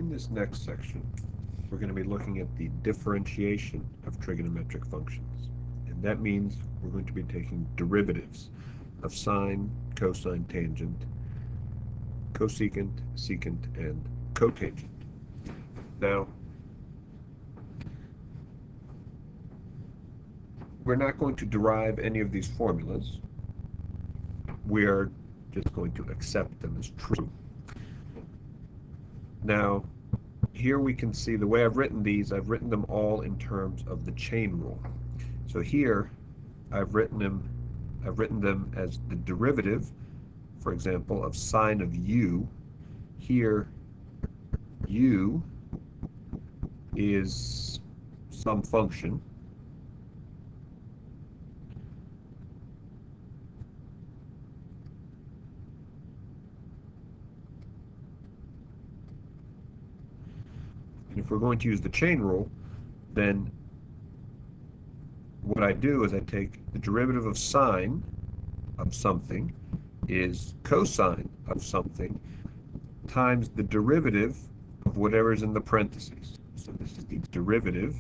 In this next section, we're going to be looking at the differentiation of trigonometric functions. And that means we're going to be taking derivatives of sine, cosine, tangent, cosecant, secant, and cotangent. Now, we're not going to derive any of these formulas. We are just going to accept them as true. Now, here we can see the way I've written these, I've written them all in terms of the chain rule. So here, I've written them as the derivative, for example, of sine of u. Here, u is some function. And if we're going to use the chain rule, then what I do is I take the derivative of sine of something is cosine of something times the derivative of whatever's in the parentheses. So this is the derivative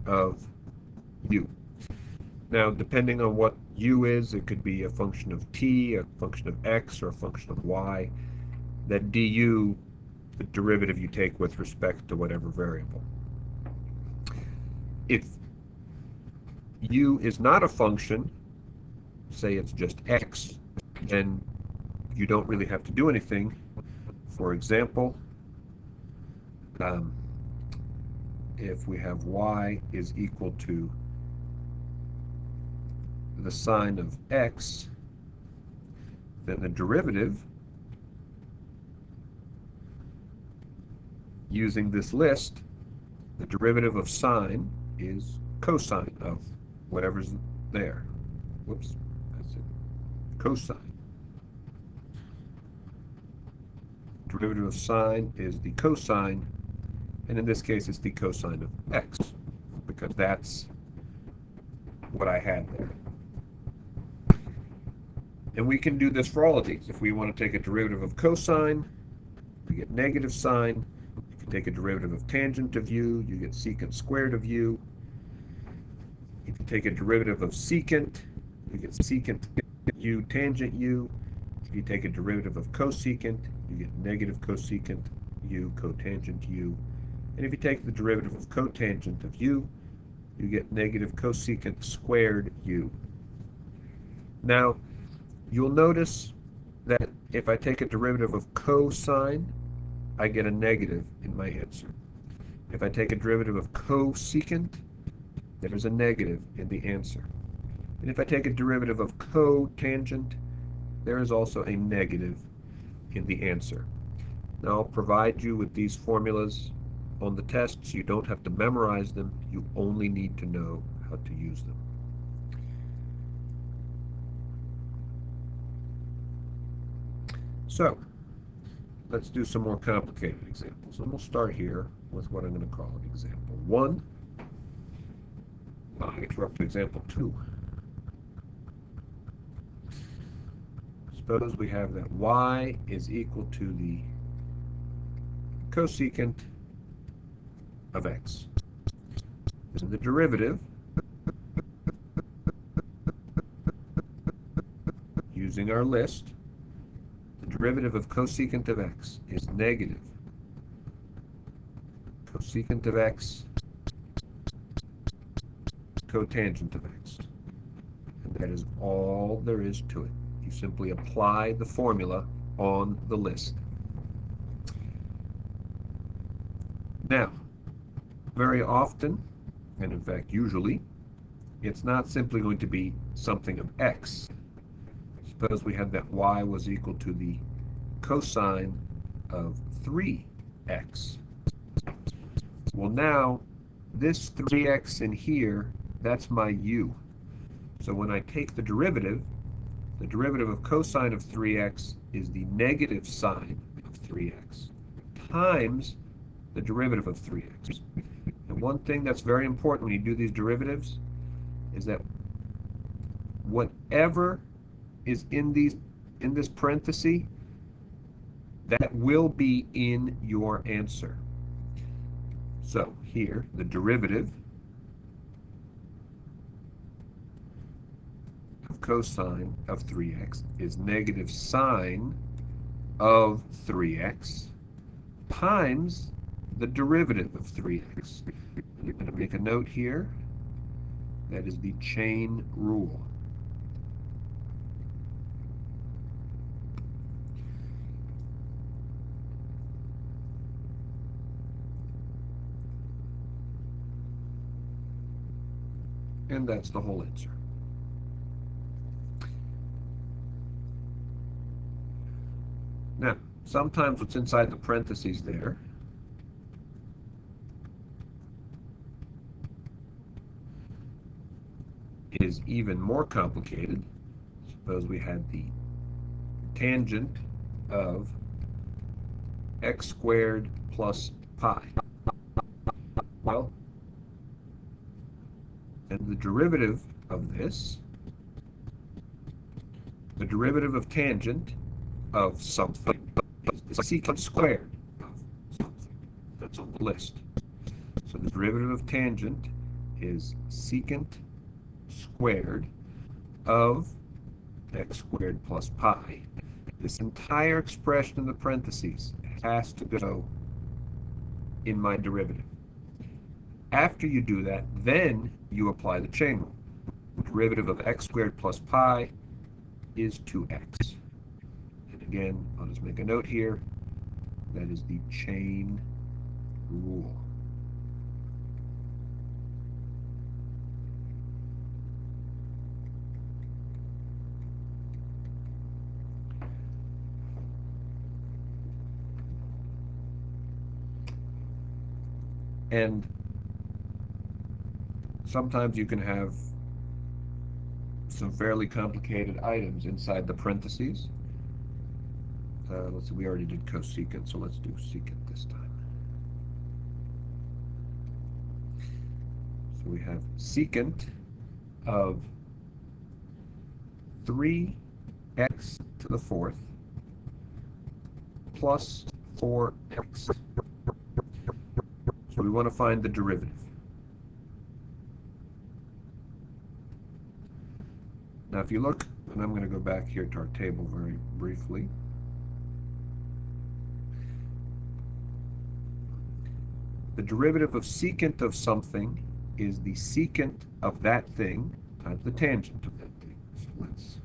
of u. Now, depending on what u is, it could be a function of t, a function of x, or a function of y. That du, the derivative you take with respect to whatever variable. If u is not a function, say it's just x, then you don't really have to do anything. For example, if we have y is equal to the sine of x, then the derivative using this list, the derivative of sine is cosine of whatever's there. Whoops, that's it. Cosine. Derivative of sine is the cosine, and in this case it's the cosine of x, because that's what I had there. And we can do this for all of these. If we want to take a derivative of cosine, we get negative sine. If you take a derivative of tangent of u, you get secant squared of u. If you take a derivative of secant, you get secant u tangent u. If you take a derivative of cosecant, you get negative cosecant u cotangent u. And if you take the derivative of cotangent of u, you get negative cosecant squared u. Now, you'll notice that if I take a derivative of cosine, I get a negative in my answer. If I take a derivative of cosecant, there's a negative in the answer. And if I take a derivative of cotangent, there is also a negative in the answer. Now, I'll provide you with these formulas on the test, so you don't have to memorize them. You only need to know how to use them. So, let's do some more complicated examples. And we'll start here with what I'm going to call example 1. I guess we're up to example 2. Suppose we have that y is equal to the cosecant of x. And the derivative, using our list, the derivative of cosecant of x is negative cosecant of x cotangent of x. And that is all there is to it. You simply apply the formula on the list. Now, very often, and in fact usually, it's not simply going to be something of x. Suppose we had that y was equal to the cosine of 3x. Well, now, this 3x in here, that's my u. So when I take the derivative of cosine of 3x is the negative sine of 3x times the derivative of 3x. And one thing that's very important when you do these derivatives is that whatever is in this parenthesis, that will be in your answer. So here, the derivative of cosine of 3x is negative sine of 3x times the derivative of 3x. I'm going to make a note here. That is the chain rule. And that's the whole answer. Now, sometimes what's inside the parentheses there is even more complicated. Suppose we had the tangent of x squared plus pi. Well, and the derivative of this, the derivative of tangent of something, is secant squared of something. That's on the list. So the derivative of tangent is secant squared of x squared plus pi. This entire expression in the parentheses has to go in my derivative. After you do that, then you apply the chain rule. The derivative of x squared plus pi is 2x. And again, I'll just make a note here. That is the chain rule. And sometimes you can have some fairly complicated items inside the parentheses. Let's see, we already did cosecant, so let's do secant this time. So we have secant of 3x to the fourth plus 4x. So we want to find the derivative. Now if you look, and I'm going to go back here to our table very briefly. The derivative of secant of something is the secant of that thing times the tangent of that thing. So let's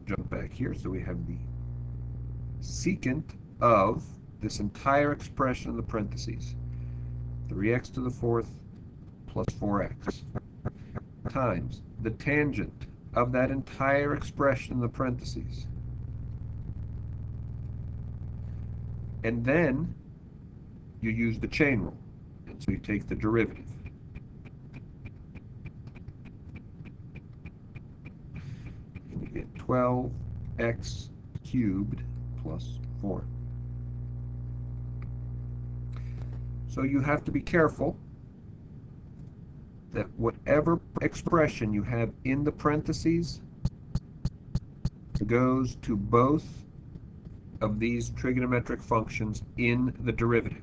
jump back here. So we have the secant of this entire expression in the parentheses, 3x to the fourth plus 4x, times the tangent of that entire expression in the parentheses. And then you use the chain rule. And so you take the derivative. And you get 12x cubed plus 4. So you have to be careful that whatever expression you have in the parentheses goes to both of these trigonometric functions in the derivative.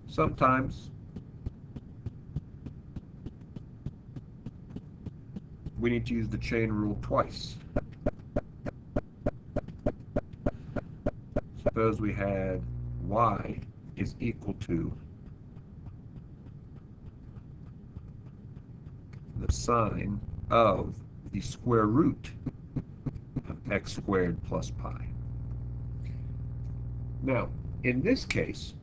Sometimes we need to use the chain rule twice. Suppose we had y is equal to the sine of the square root of x squared plus pi. Now, in this case,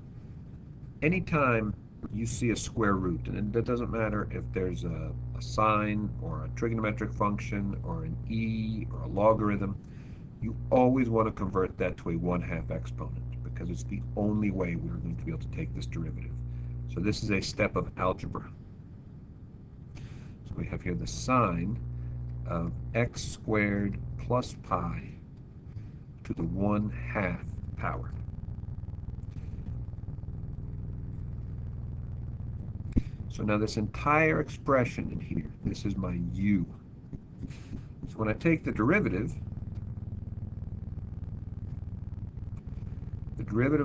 anytime you see a square root, and it doesn't matter if there's a sine or a trigonometric function or an e or a logarithm, you always want to convert that to a 1/2 exponent, because it's the only way we're going to be able to take this derivative. So this is a step of algebra. So we have here the sine of x squared plus pi to the 1/2 power. So now this entire expression in here, this is my u. So when I take the derivative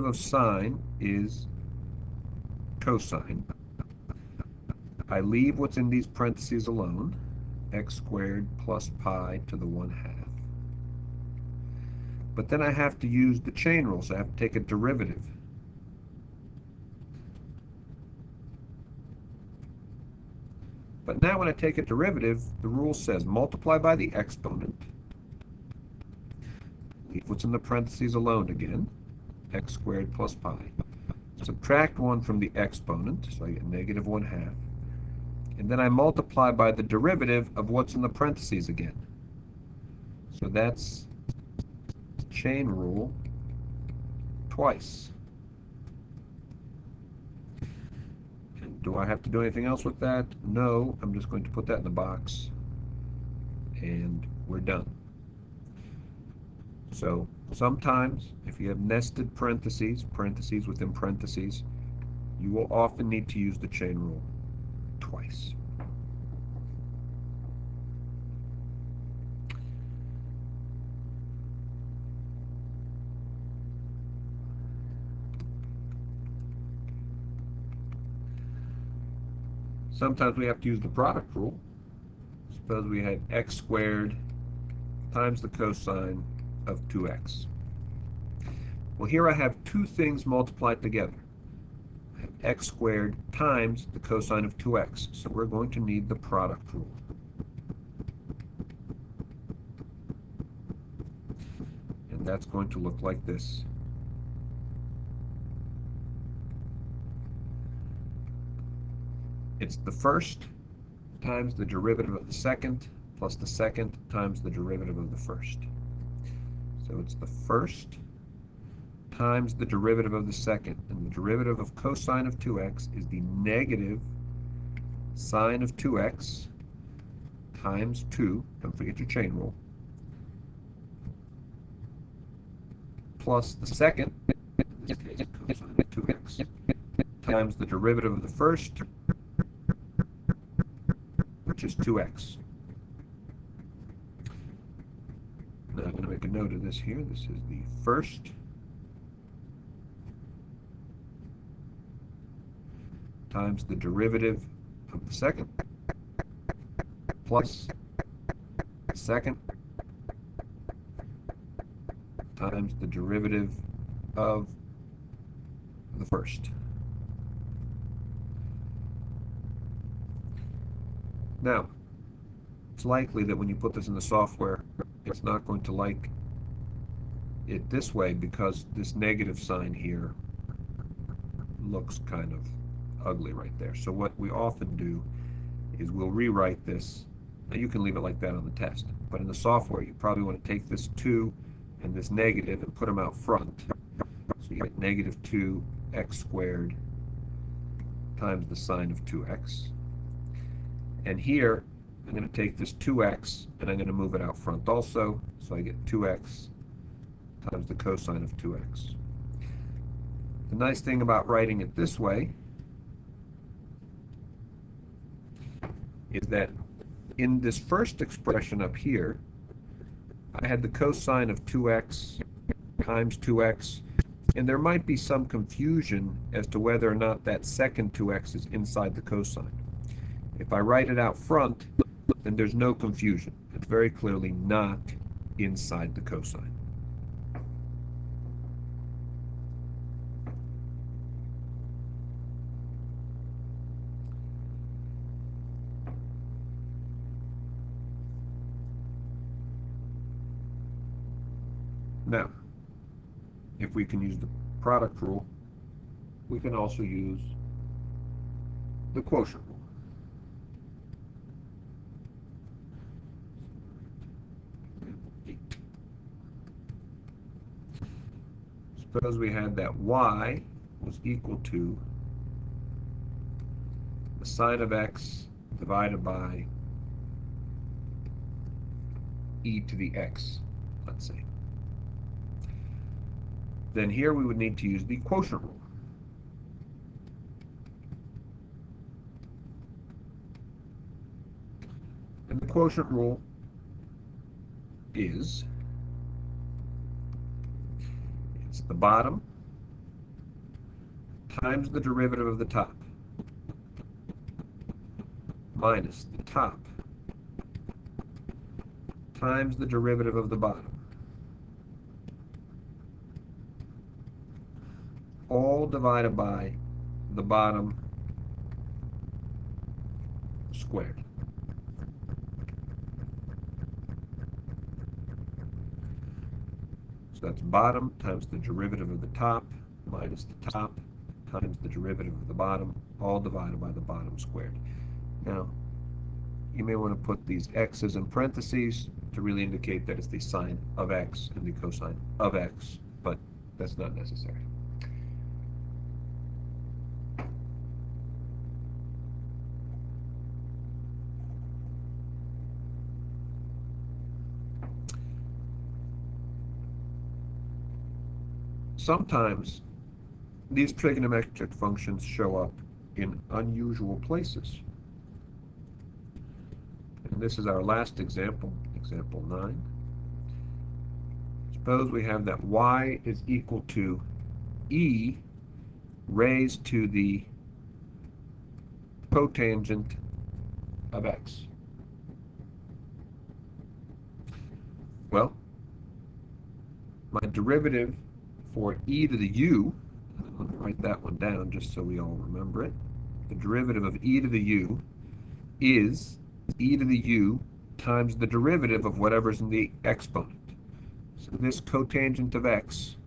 of sine is cosine. I leave what's in these parentheses alone, x squared plus pi to the 1/2. But then I have to use the chain rule, so I have to take a derivative. But now when I take a derivative, the rule says multiply by the exponent, leave what's in the parentheses alone again, x squared plus pi. Subtract 1 from the exponent, so I get negative 1/2. And then I multiply by the derivative of what's in the parentheses again. So that's chain rule twice. And do I have to do anything else with that? No, I'm just going to put that in the box and we're done. So sometimes if you have nested parentheses, parentheses within parentheses, you will often need to use the chain rule twice. Sometimes we have to use the product rule. Suppose we had x squared times the cosine of 2x. Well, here I have two things multiplied together. I have x squared times the cosine of 2x. So we're going to need the product rule. And that's going to look like this. It's the first times the derivative of the second plus the second times the derivative of the first. So it's the first times the derivative of the second. And the derivative of cosine of 2x is the negative sine of 2x times 2, don't forget your chain rule, plus the second is cosine of 2x times the derivative of the first, which is 2x. Now I'm going to make a note of this here. This is the first times the derivative of the second plus the second times the derivative of the first. Now, it's likely that when you put this in the software, it's not going to like it this way because this negative sign here looks kind of ugly right there. So what we often do is we'll rewrite this. Now you can leave it like that on the test, but in the software you probably want to take this 2 and this negative and put them out front. So you get negative 2x squared times the sine of 2x. And here I'm going to take this 2x and I'm going to move it out front also, so I get 2x times the cosine of 2x. The nice thing about writing it this way is that in this first expression up here, I had the cosine of 2x times 2x, and there might be some confusion as to whether or not that second 2x is inside the cosine. If I write it out front, then there's no confusion. It's very clearly not inside the cosine. Now, if we can use the product rule, we can also use the quotient rule. Suppose we had that y was equal to the sine of x divided by e to the x, let's say. Then here we would need to use the quotient rule. And the quotient rule is, it's the bottom times the derivative of the top minus the top times the derivative of the bottom, all divided by the bottom squared. So that's bottom times the derivative of the top minus the top times the derivative of the bottom, all divided by the bottom squared. Now, you may want to put these x's in parentheses to really indicate that it's the sine of x and the cosine of x, but that's not necessary. Sometimes these trigonometric functions show up in unusual places. And this is our last example, example 9. Suppose we have that y is equal to e raised to the cotangent of x. Well, my derivative for e to the u, I'll write that one down just so we all remember it. The derivative of e to the u is e to the u times the derivative of whatever's in the exponent. So this cotangent of x,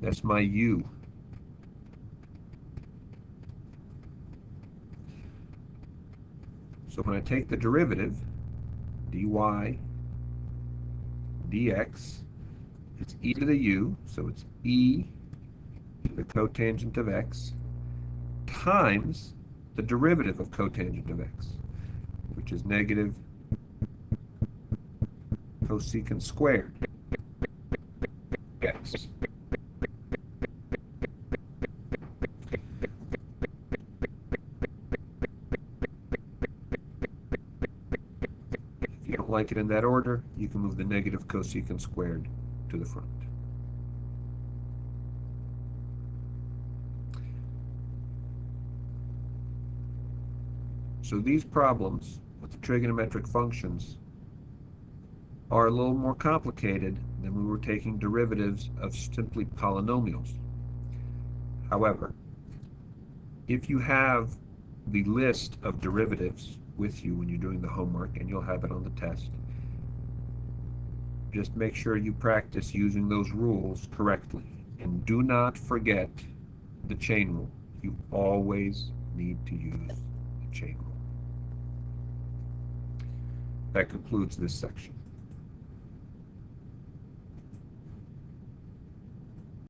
that's my u. So when I take the derivative, dy dx, it's e to the u, so it's e to the cotangent of x times the derivative of cotangent of x, which is negative cosecant squared x. If you don't like it in that order, you can move the negative cosecant squared to the front. So these problems with the trigonometric functions are a little more complicated than we were taking derivatives of simply polynomials. However, if you have the list of derivatives with you when you're doing the homework, and you'll have it on the test, just make sure you practice using those rules correctly. And do not forget the chain rule. You always need to use the chain rule. That concludes this section.